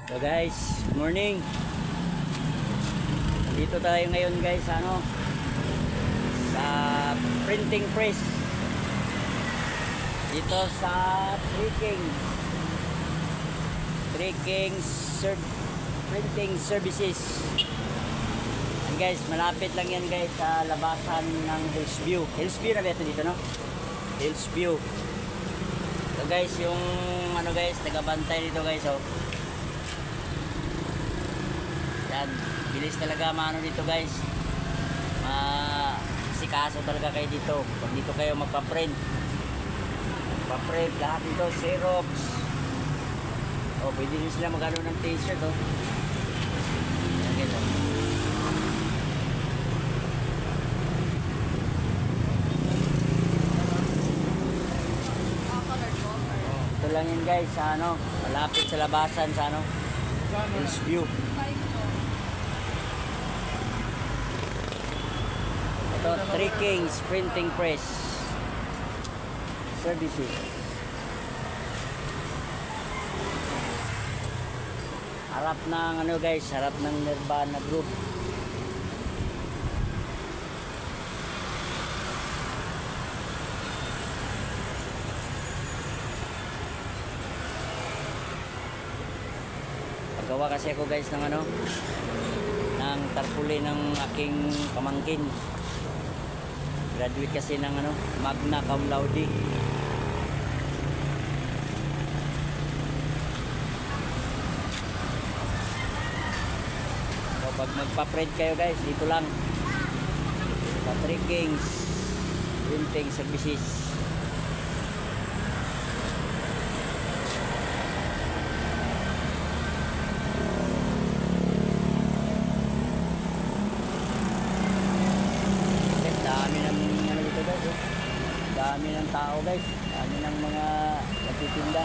So guys, good morning. Dito tayo ngayon guys sa printing press. Dito sa printing services. And guys, malapit lang yan guys sa labasan ng Hillsview. Hillsview na ba ito dito, no? Hillsview. So guys, yung guys, tagabantay dito guys, oh. Yan, bilis talaga maano dito guys. Sikaso talaga kayo dito. Pag dito kayo magpa-print. Lahat dito, Xerox. Oh, pwede rin sila magano ng t-shirt, oh. Yan guys, oh. Ito lang yun guys, sa malapit sa labasan sa Hillsview. Ito, Three Kings Printing Press Services. Harap ng guys, harap ng Nirvana Group. Paggawa kasi ako guys ng ng tarpaulin ng aking pamangkin. Graduate kasi ng magna cum laude. So pag magpa-print kayo guys, dito lang sa Three Kings Printing Services. Dami ng tao guys, dami ng mga nagtitinda.